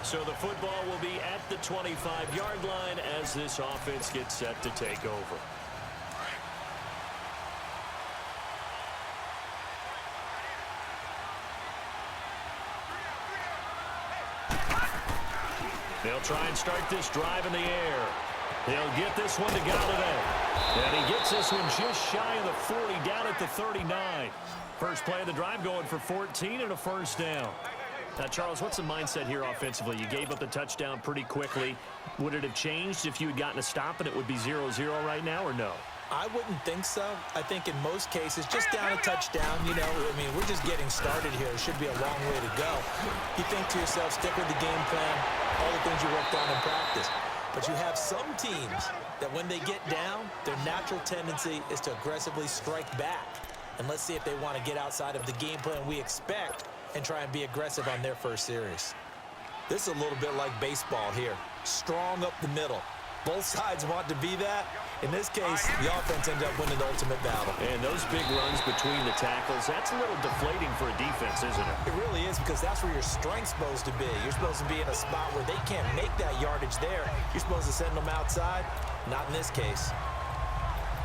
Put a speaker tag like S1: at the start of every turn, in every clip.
S1: So the football will be at the 25-yard line as this offense gets set to take over. They'll try and start this drive in the air. They'll get this one to Galladay. And he gets this one just shy of the 40, down at the 39. First play of the drive going for 14 and a first down. Now, Charles, what's the mindset here offensively? You gave up the touchdown pretty quickly. Would it have changed if you had gotten a stop and it would be 0-0 right now, or no?
S2: I wouldn't think so. I think in most cases, just down a touchdown, you know, I mean, we're just getting started here. It should be a long way to go. You think to yourself, stick with the game plan, all the things you worked on in practice. But you have some teams that when they get down, their natural tendency is to aggressively strike back. And let's see if they want to get outside of the game plan we expect and try and be aggressive on their first series. This is a little bit like baseball here. Strong up the middle. Both sides want to be that. In this case, the offense ended up winning the ultimate battle.
S1: And those big runs between the tackles, that's a little deflating for a defense, isn't it?
S2: It really is, because that's where your strength's supposed to be. You're supposed to be in a spot where they can't make that yardage there. You're supposed to send them outside. Not in this case.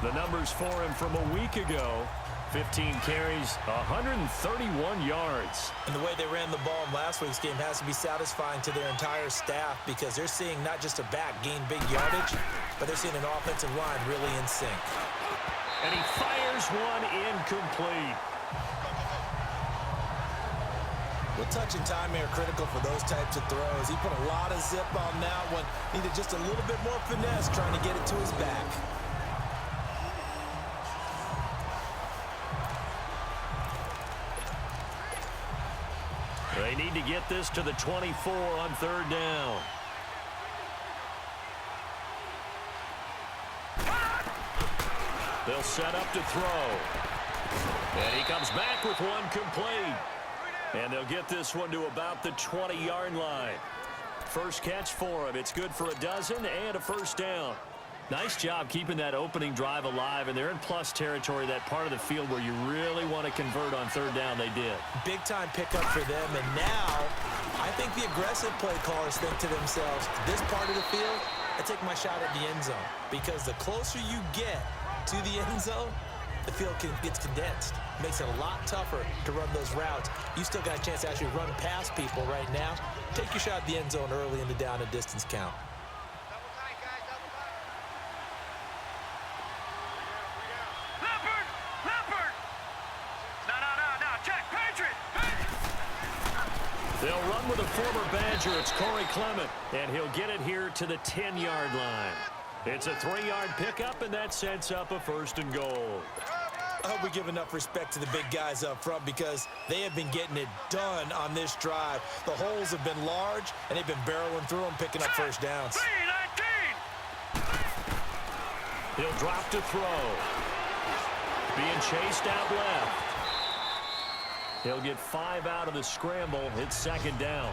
S1: The numbers for him from a week ago. 15 carries, 131 yards.
S2: And the way they ran the ball in last week's game has to be satisfying to their entire staff, because they're seeing not just a back gain big yardage, but they're seeing an offensive line really in sync.
S1: And he fires one incomplete.
S2: Well, touch and timing are critical for those types of throws. He put a lot of zip on that one. Needed just a little bit more finesse trying to get it to his back.
S1: They need to get this to the 24 on third down. They'll set up to throw. And he comes back with one complete. And they'll get this one to about the 20-yard line. First catch for him. It's good for a dozen and a first down. Nice job keeping that opening drive alive, and they're in plus territory, that part of the field where you really want to convert on third down. They did.
S2: Big-time pickup for them, and now I think the aggressive play callers think to themselves, this part of the field, I take my shot at the end zone, because the closer you get to the end zone, the field gets condensed. Makes it a lot tougher to run those routes. You still got a chance to actually run past people right now. Take your shot at the end zone early in the down and distance count.
S1: They'll run with a former Badger. It's Corey Clement, and he'll get it here to the 10-yard line. It's a 3-yard pickup, and that sets up a first and goal.
S2: I hope we give enough respect to the big guys up front, because they have been getting it done on this drive. The holes have been large, and they've been barreling through them, picking up first downs.
S1: He'll drop to throw. Being chased out left. He'll get 5 out of the scramble. It's second down.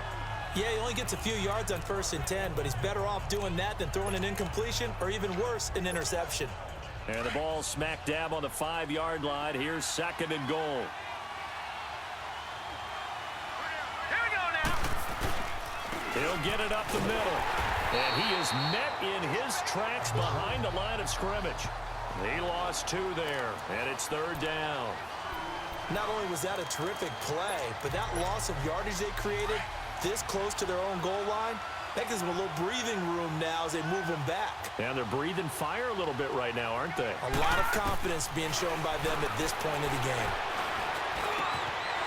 S2: Yeah, he only gets a few yards on 1st and 10, but he's better off doing that than throwing an incompletion, or even worse, an interception.
S1: And the ball smack dab on the 5-yard line. Here's second and goal.
S3: Here we go now.
S1: He'll get it up the middle. And he is met in his tracks behind the line of scrimmage. He lost 2 there, and it's third down.
S2: Not only was that a terrific play, but that loss of yardage they created this close to their own goal line, that gives them a little breathing room now as they move them back.
S1: And they're breathing fire a little bit right now, aren't they?
S2: A lot of confidence being shown by them at this point of the game.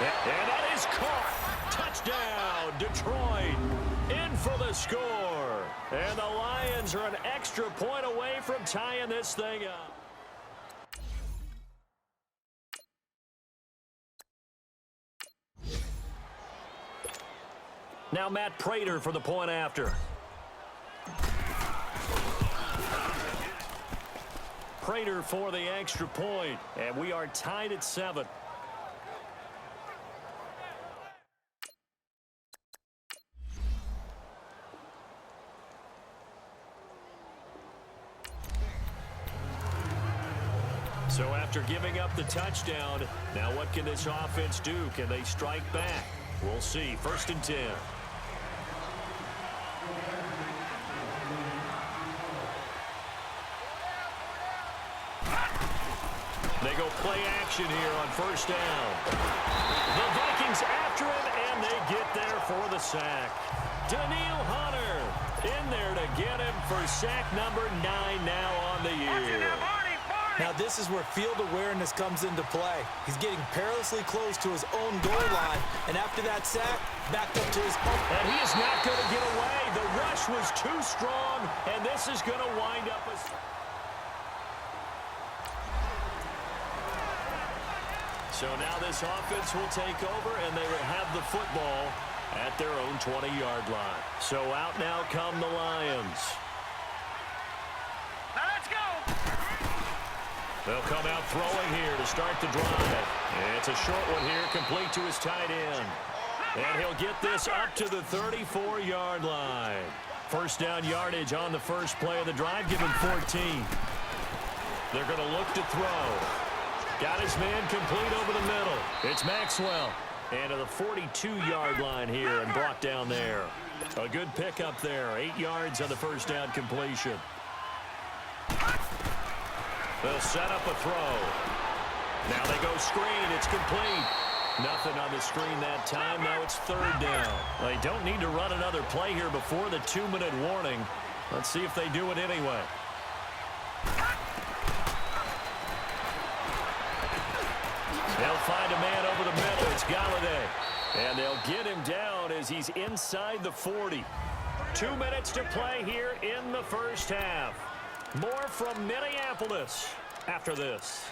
S1: And that is caught. Touchdown, Detroit. In for the score. And the Lions are an extra point away from tying this thing up. Now Matt Prater for the point after. Prater for the extra point, and we are tied at 7. So after giving up the touchdown, now what can this offense do? Can they strike back? We'll see. 1st and 10. They go play action here on first down. The Vikings after him, and they get there for the sack. Danielle Hunter in there to get him for sack number 9 now on the year.
S2: Now this is where field awareness comes into play. He's getting perilously close to his own goal line, and after that sack, backed up to his own.
S1: And he is not going to get away. The rush was too strong, and this is going to wind up as... So now this offense will take over, and they will have the football at their own 20-yard line. So out now come the Lions.
S3: Now let's go.
S1: They'll come out throwing here to start the drive. It's a short one here, complete to his tight end. And he'll get this up to the 34-yard line. First down yardage on the first play of the drive, give him 14. They're going to look to throw. Got his man complete over the middle. It's Maxwell. And to the 42-yard line here and brought down there. A good pickup there. 8 yards on the first down completion. They'll set up a throw. Now they go screen. It's complete. Nothing on the screen that time. Now it's third down. They don't need to run another play here before the 2-minute warning. Let's see if they do it anyway. They'll find a man over the middle. It's Galladay. And they'll get him down as he's inside the 40. 2 minutes to play here in the first half. More from Minneapolis after this.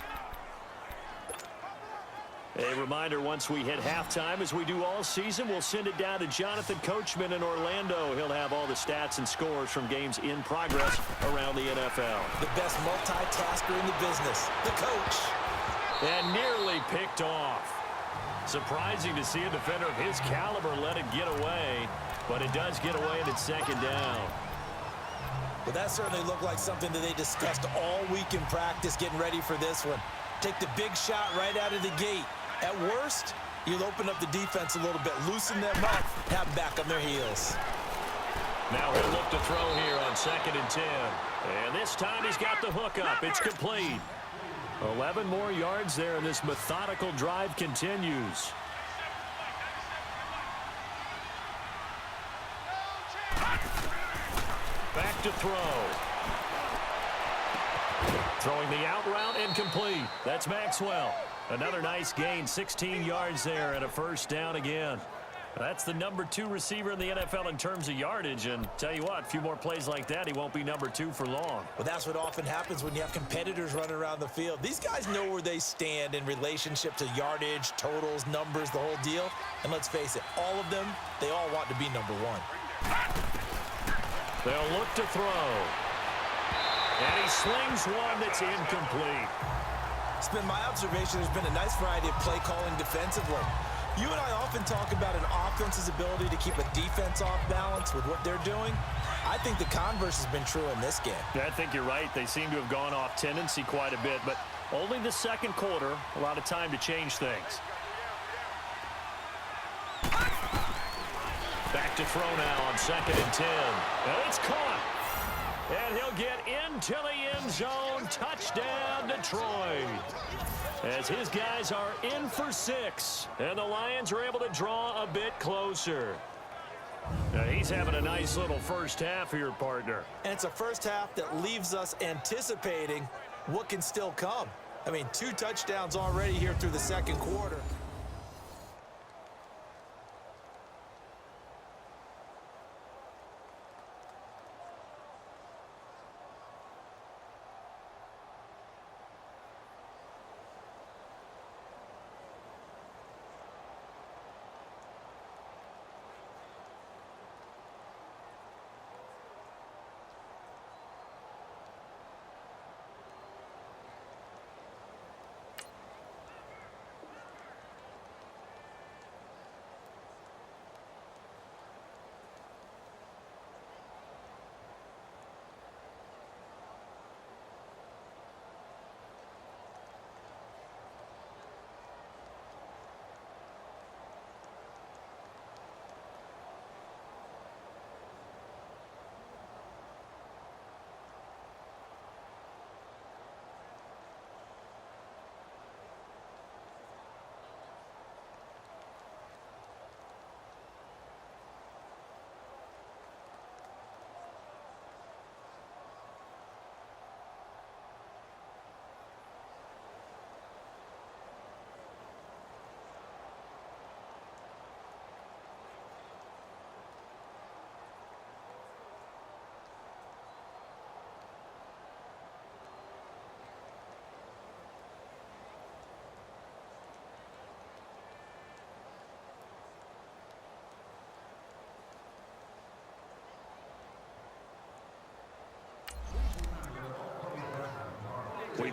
S1: A reminder, once we hit halftime, as we do all season, we'll send it down to Jonathan Coachman in Orlando. He'll have all the stats and scores from games in progress around the NFL.
S2: The best multitasker in the business, the coach.
S1: And nearly picked off. Surprising to see a defender of his caliber let it get away, but it does get away and it's second down.
S2: Well, that certainly looked like something that they discussed all week in practice getting ready for this one. Take the big shot right out of the gate. At worst, you'll open up the defense a little bit, loosen them up, have them back on their heels.
S1: Now he'll look to throw here on 2nd and 10. And this time he's got the hook up. It's complete. 11 more yards there, and this methodical drive continues. Back to throw. Throwing the out route incomplete. That's Maxwell. Another nice gain, 16 yards there and a first down again. That's the number 2 receiver in the NFL in terms of yardage, and tell you what, a few more plays like that, he won't be number 2 for long.
S2: Well, that's what often happens when you have competitors running around the field. These guys know where they stand in relationship to yardage, totals, numbers, the whole deal. And let's face it, all of them, they all want to be number 1.
S1: They'll look to throw. And he slings one that's incomplete.
S2: It's been my observation there's been a nice variety of play calling defensively. You and I often talk about an offense's ability to keep a defense off balance with what they're doing. I think the converse has been true in this game.
S1: Yeah, I think you're right. They seem to have gone off tendency quite a bit, but only the second quarter, a lot of time to change things. Back to throw now on 2nd and 10. And it's caught. And he'll get into the end zone. Touchdown, Detroit. As his guys are in for 6. And the Lions are able to draw a bit closer. Now he's having a nice little first half here, partner.
S2: And it's a first half that leaves us anticipating what can still come. I mean, 2 touchdowns already here through the second quarter.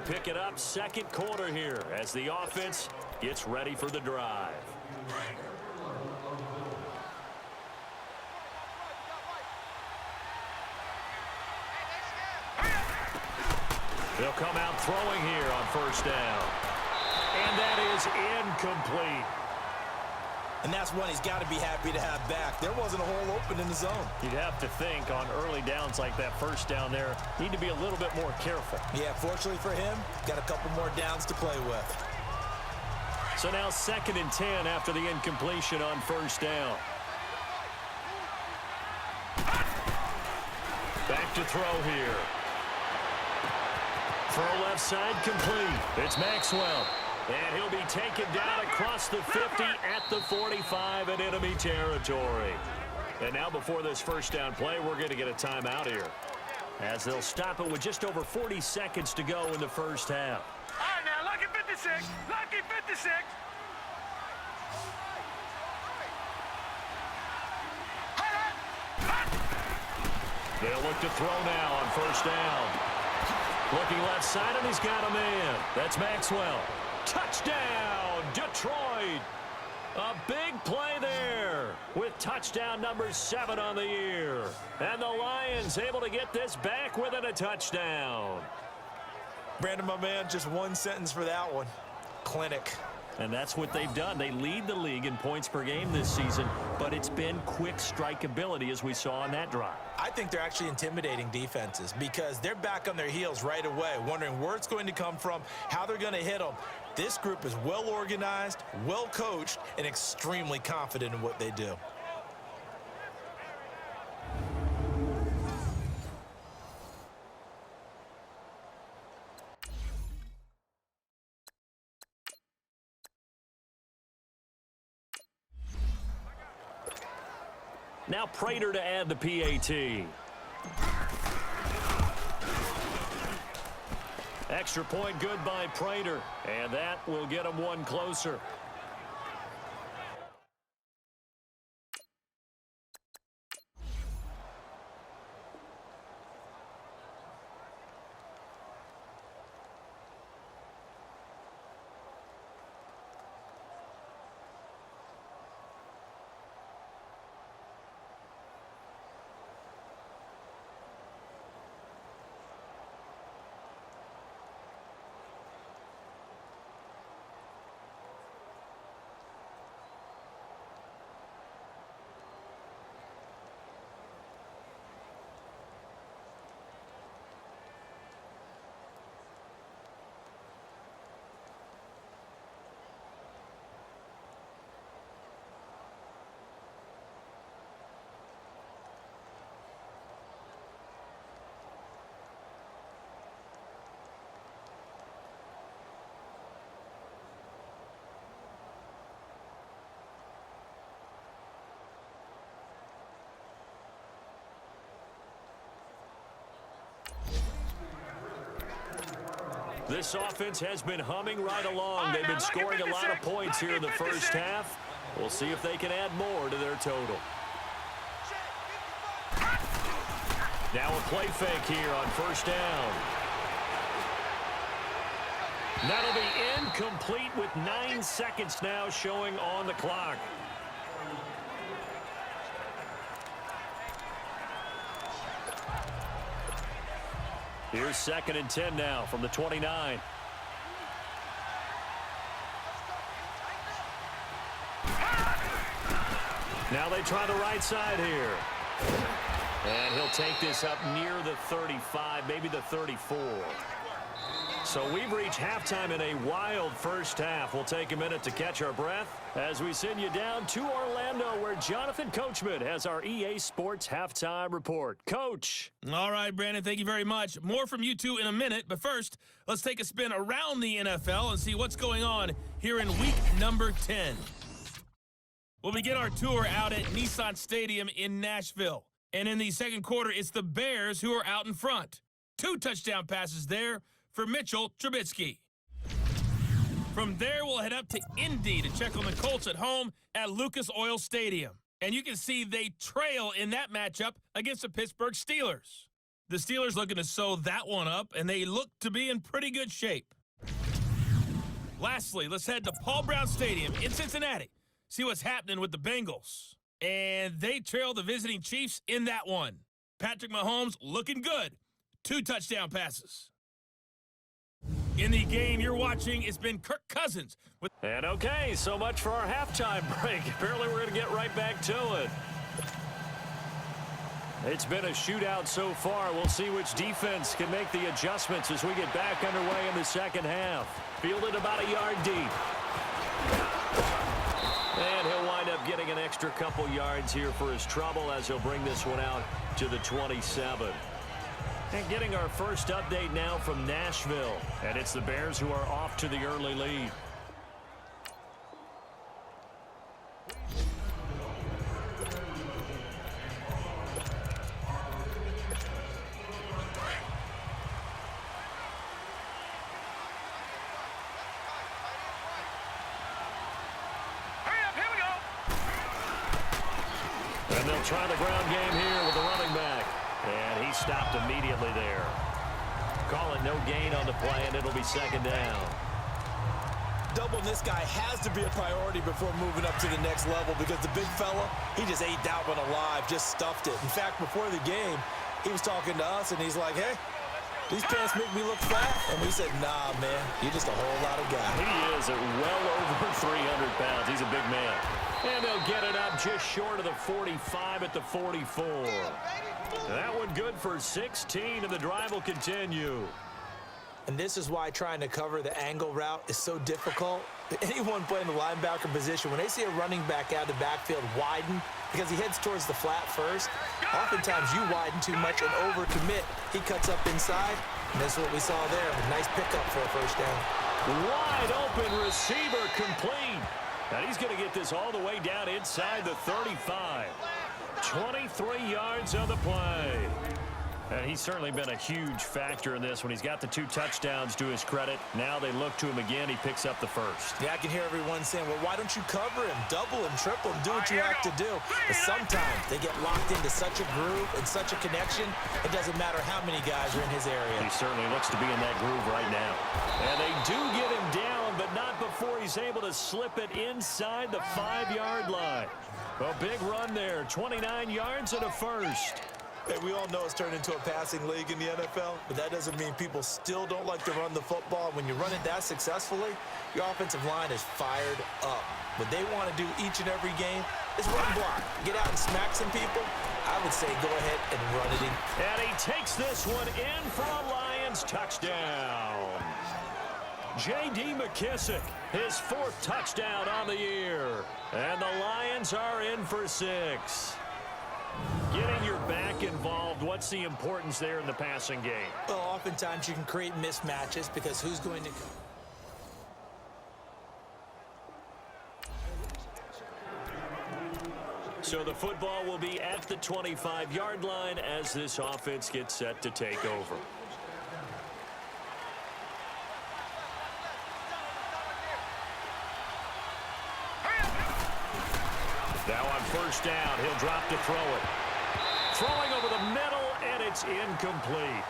S1: pick it up second quarter here as the offense gets ready for the drive. They'll come out throwing here on first down. And that is incomplete.
S2: And that's one he's got to be happy to have back. There wasn't a hole open in the zone.
S1: You'd have to think on early downs like that first down there, need to be a little bit more careful.
S2: Yeah, fortunately for him, got a couple more downs to play with.
S1: So now 2nd and 10 after the incompletion on first down. Back to throw here. Throw left side complete. It's Maxwell. And he'll be taken down across the 50 at the 45 in enemy territory. And now before this first down play, we're going to get a timeout here, as they'll stop it with just over 40 seconds to go in the first half.
S3: All right, now, lucky 56. Lucky 56.
S1: They'll look to throw now on first down. Looking left side, and he's got a man. That's Maxwell. Touchdown, Detroit. A big play there with touchdown number 7 on the year. And the Lions able to get this back within a touchdown.
S2: Brandon, my man, just one sentence for that one. Clinic.
S1: And that's what they've done. They lead the league in points per game this season, but it's been quick strikeability as we saw on that drive.
S2: I think they're actually intimidating defenses because they're back on their heels right away, wondering where it's going to come from, how they're going to hit them. This group is well organized, well coached, and extremely confident in what they do.
S1: Now Prater to add the PAT. Extra point good by Prater, and that will get him one closer. This offense has been humming right along. They've been scoring a lot of points here in the first half. We'll see if they can add more to their total. Now a play fake here on first down. That'll be incomplete with 9 seconds now showing on the clock. Here's 2nd and 10 now from the 29. Now they try the right side here. And he'll take this up near the 35, maybe the 34. So we've reached halftime in a wild first half. We'll take a minute to catch our breath as we send you down to Orlando, where Jonathan Coachman has our EA Sports Halftime Report. Coach.
S4: All right, Brandon, thank you very much. More from you two in a minute, but first, let's take a spin around the NFL and see what's going on here in week number 10. We'll begin our tour out at Nissan Stadium in Nashville. And in the second quarter, it's the Bears who are out in front. 2 touchdown passes there for Mitchell Trubisky. From there, we'll head up to Indy to check on the Colts at home at Lucas Oil Stadium. And you can see they trail in that matchup against the Pittsburgh Steelers. The Steelers looking to sew that one up, and they look to be in pretty good shape. Lastly, let's head to Paul Brown Stadium in Cincinnati. See what's happening with the Bengals. And they trail the visiting Chiefs in that one. Patrick Mahomes looking good. 2 touchdown passes. In the game you're watching, it's been Kirk Cousins.
S1: And okay, so much for our halftime break. Apparently we're going to get right back to it. It's been a shootout so far. We'll see which defense can make the adjustments as we get back underway in the second half. Fielded about a yard deep. And he'll wind up getting an extra couple yards here for his trouble as he'll bring this one out to the 27. And getting our first update now from Nashville. And it's the Bears who are off to the early lead. And they'll try the ground game here with the running back. And he stopped immediately there. Call it no gain on the play, and it'll be second down.
S2: Doubling this guy has to be a priority before moving up to the next level because the big fella, he just ate that one alive, just stuffed it. In fact, before the game, he was talking to us, and he's like, hey, these pants make me look fat. And we said, nah, man, you're just a whole lot of guy.
S1: He is at well over 300 pounds. He's a big man. And they'll get it up just short of the 45 at the 44. That one good for 16, and the drive will continue.
S2: And this is why trying to cover the angle route is so difficult. Anyone playing the linebacker position, when they see a running back out of the backfield widen, because he heads towards the flat first, oftentimes you widen too much and overcommit. He cuts up inside, and that's what we saw there. A nice pickup for a first down.
S1: Wide open receiver complete. And he's going to get this all the way down inside the 35. 23 yards on the play. And he's certainly been a huge factor in this when he's got the 2 touchdowns to his credit. Now they look to him again. He picks up the first.
S2: Yeah, I can hear everyone saying, well, why don't you cover him, double him, triple him, do what you have to do. But sometimes they get locked into such a groove and such a connection, it doesn't matter how many guys are in his area.
S1: He certainly looks to be in that groove right now. And they do get him down, but not before he's able to slip it inside the 5-yard line. A big run there, 29 yards and a first.
S2: Hey, we all know it's turned into a passing league in the NFL, but that doesn't mean people still don't like to run the football. When you run it that successfully, your offensive line is fired up. What they want to do each and every game is run block. Get out and smack some people. I would say go ahead and run it in.
S1: And he takes this one in for a Lions touchdown. J.D. McKissick, his 4th touchdown on the year. And the Lions are in for 6. Getting your back involved, what's the importance there in the passing game?
S2: Well, oftentimes you can create mismatches because who's going to...
S1: So the football will be at the 25-yard line as this offense gets set to take over. Now on first down, he'll drop to throw it. Throwing over the middle, and it's incomplete.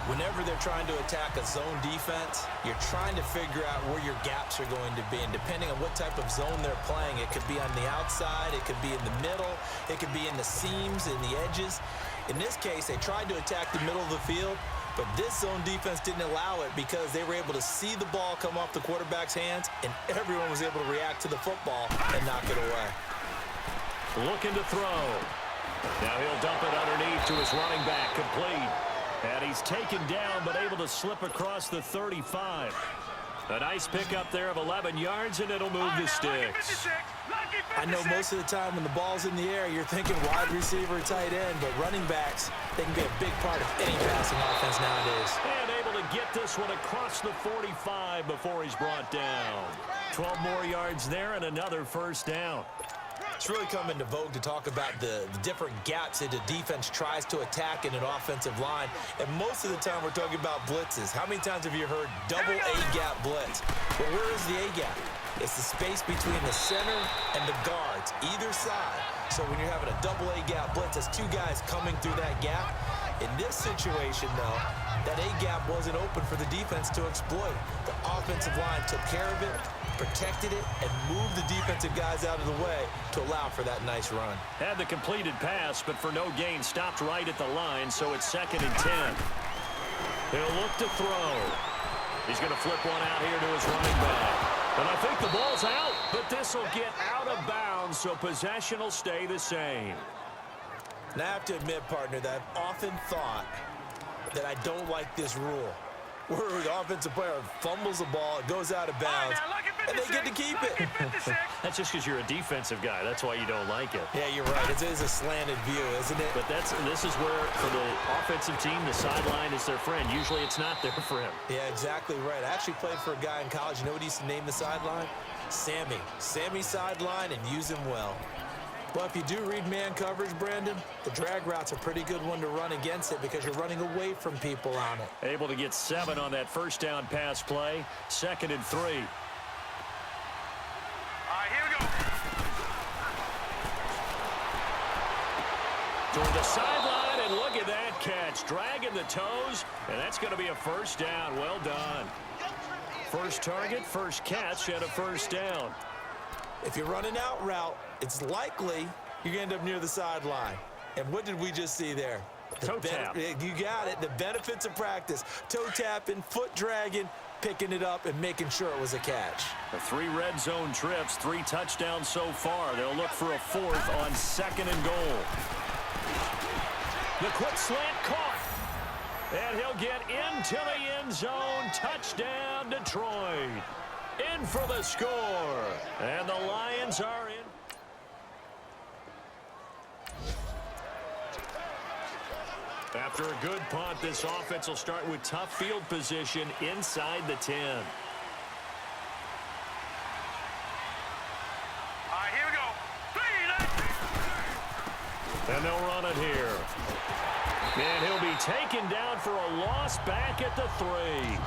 S2: Whenever they're trying to attack a zone defense, you're trying to figure out where your gaps are going to be. And depending on what type of zone they're playing, it could be on the outside, it could be in the middle, it could be in the seams, in the edges. In this case, they tried to attack the middle of the field, but this zone defense didn't allow it because they were able to see the ball come off the quarterback's hands, and everyone was able to react to the football and knock it away.
S1: Looking to throw. Now he'll dump it underneath to his running back, complete. And he's taken down, but able to slip across the 35. A nice pickup there of 11 yards, and it'll move the sticks.
S2: I know most of the time when the ball's in the air, you're thinking wide receiver, tight end, but running backs, they can be a big part of any passing offense nowadays.
S1: And able to get this one across the 45 before he's brought down. 12 more yards there and another first down.
S2: It's really come into vogue to talk about the different gaps that the defense tries to attack in an offensive line. And most of the time we're talking about blitzes. How many times have you heard double A-gap blitz? Well, where is the A-gap? It's the space between the center and the guards, either side. So when you're having a double A-gap blitz, that's 2 guys coming through that gap. In this situation, though, that A-gap wasn't open for the defense to exploit. The offensive line took care of it, protected it, and moved the defensive guys out of the way to allow for that nice run.
S1: Had the completed pass, but for no gain, stopped right at the line, so it's 2nd and 10. He'll look to throw. He's going to flip one out here to his running back. And I think the ball's out, but this will get out of bounds, so possession will stay the same.
S2: And I have to admit, partner, that I've often thought that I don't like this rule, where the offensive player fumbles the ball, it goes out of bounds, and they get to keep it.
S1: That's just because you're a defensive guy. That's why you don't like it.
S2: Yeah, you're right. It is a slanted view, isn't it?
S1: But this is where, for the offensive team, the sideline is their friend. Usually it's not their friend.
S2: Yeah, exactly right. I actually played for a guy in college. You know what he used to name the sideline? Sammy. Sammy sideline, and use him well. Well, if you do read man coverage, Brandon, the drag route's a pretty good one to run against it because you're running away from people on it.
S1: Able to get 7 on that first down pass play. 2nd and 3.
S3: All right, here we go.
S1: Toward the sideline, and look at that catch. Dragging the toes, and that's going to be a first down. Well done. First target, first catch, and a first down.
S2: If you run an out route, it's likely you're going to end up near the sideline. And what did we just see there?
S1: Toe tap.
S2: You got it. The benefits of practice. Toe tapping, foot dragging, picking it up, and making sure it was a catch.
S1: The 3 red zone trips, 3 touchdowns so far. They'll look for a 4th on 2nd and goal. The quick slant caught. And he'll get into the end zone. Touchdown, Detroit. In for the score. And the Lions are in. After a good punt, this offense will start with tough field position inside the 10.
S3: All right, here we go. 3,
S1: And they'll run it here. And he'll be taken down for a loss back at the 3.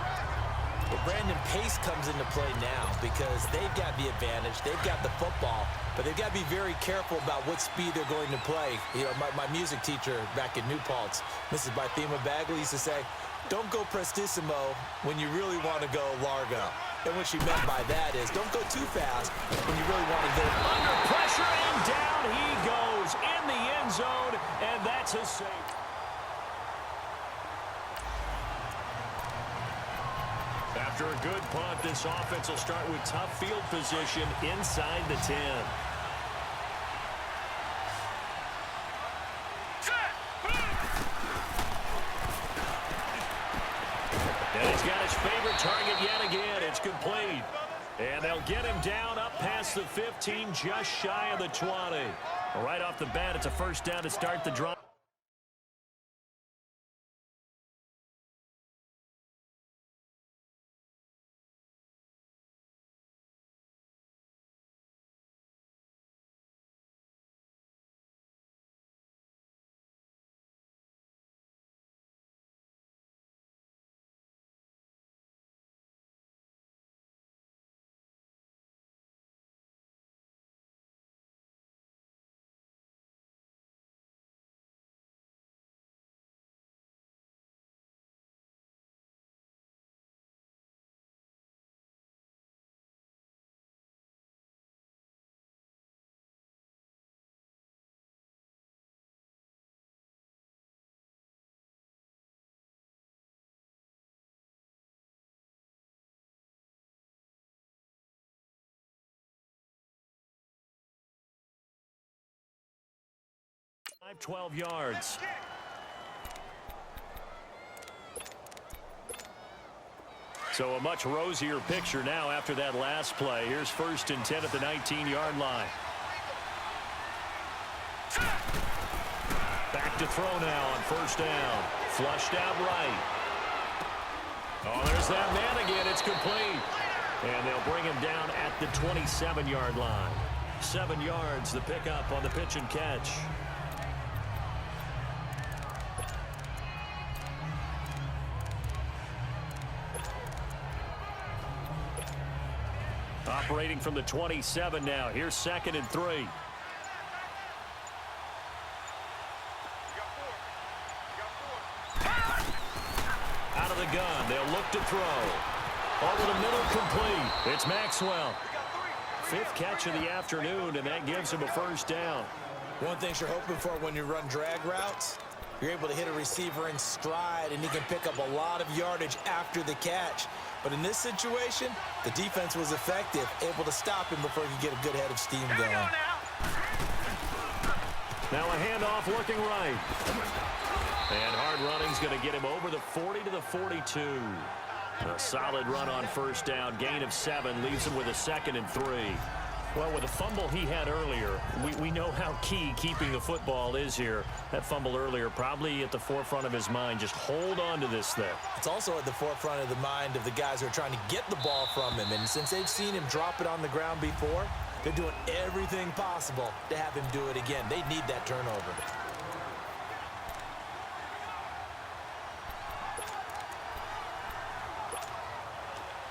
S2: Well, Brandon, pace comes into play now because they've got the advantage. They've got the football, but they've got to be very careful about what speed they're going to play. You know, my music teacher back in New Paltz, Mrs. Bythema Bagley, used to say, don't go prestissimo when you really want to go largo. And what she meant by that is don't go too fast when you really want to go
S1: under pressure, and down he goes in the end zone, and that's a save. After a good punt, this offense will start with tough field position inside the 10. And he's got his favorite target yet again. It's complete. And they'll get him down up past the 15, just shy of the 20. Right off the bat, it's a first down to start the drive. Five, 12 yards. So a much rosier picture now after that last play. Here's 1st and 10 at the 19-yard line. Back to throw now on 1st down. Flushed out right. Oh, there's that man again. It's complete. And they'll bring him down at the 27-yard line. 7 yards, the pickup on the pitch and catch. Operating from the 27 now. Here's 2nd and 3. look to throw. Over the middle, complete. It's Maxwell. 5th catch of the afternoon, and that gives him a first down.
S2: One thing you're hoping for when you run drag routes, you're able to hit a receiver in stride, and he can pick up a lot of yardage after the catch. But in this situation, the defense was effective, able to stop him before he could get a good head of steam going.
S1: Now a handoff looking right. And hard running's going to get him over the 40 to the 42. A solid run on first down. Gain of 7 leaves him with a 2nd and 3. Well, with the fumble he had earlier, we know how key keeping the football is here. That fumble earlier probably at the forefront of his mind. Just hold on to this thing.
S2: It's also at the forefront of the mind of the guys who are trying to get the ball from him. And since they've seen him drop it on the ground before, they're doing everything possible to have him do it again. They need that turnover.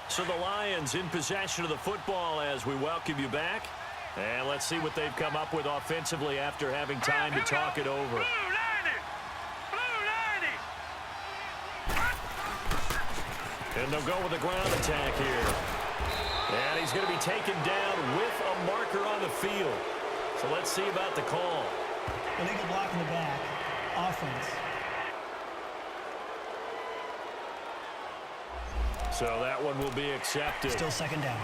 S1: So the Lions in possession of the football as we welcome you back. And let's see what they've come up with offensively after having time to talk it over. And they'll go with a ground attack here. And he's going to be taken down with a marker on the field. So let's see about the call.
S5: Illegal block in the back. Offense.
S1: So that one will be accepted.
S5: Still 2nd down.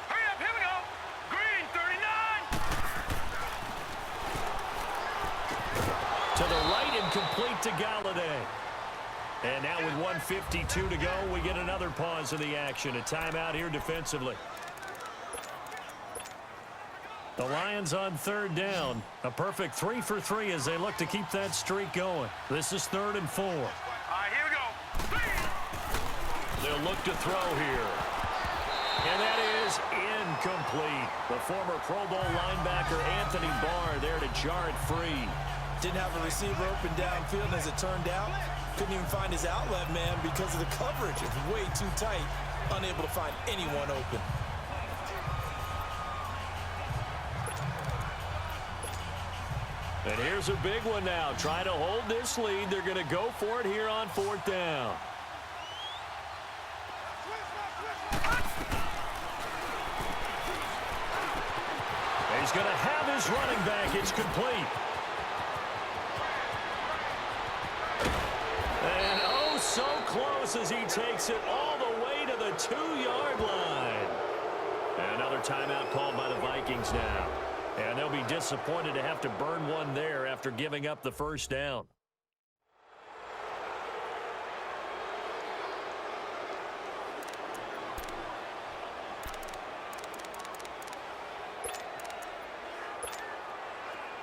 S3: Hurry up, here we go. Green, 39.
S1: To the right and complete to Galladay. And now with 1:52 to go, we get another pause in the action. A timeout here defensively. The Lions on 3rd down. A perfect 3 for 3 as they look to keep that streak going. This is 3rd and 4.
S3: All right, here we go.
S1: They'll look to throw here. And that is incomplete. The former Pro Bowl linebacker Anthony Barr there to jar it free.
S2: Didn't have a receiver open downfield, and as it turned out, couldn't even find his outlet man because of the coverage. It's way too tight, unable to find anyone open.
S1: And here's a big one now. Trying to hold this lead. They're going to go for it here on 4th down. He's going to have his running back. It's complete. And oh, so close as he takes it all the way to the 2-yard line. And another timeout called by the Vikings now. And they'll be disappointed to have to burn one there after giving up the first down.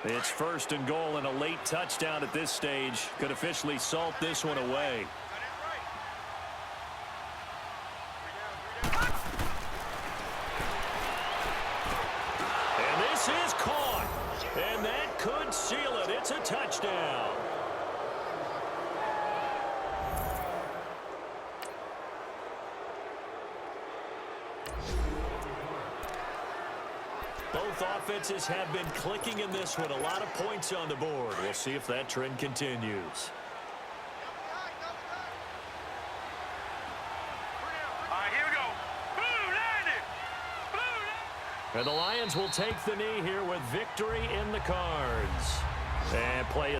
S1: It's 1st and goal, and a late touchdown at this stage could officially salt this one away. Is caught, and that could seal it. It's a touchdown. Both offenses have been clicking in this one. A lot of points on the board. We'll see if that trend continues. And the Lions will take the knee here with victory in the cards. And play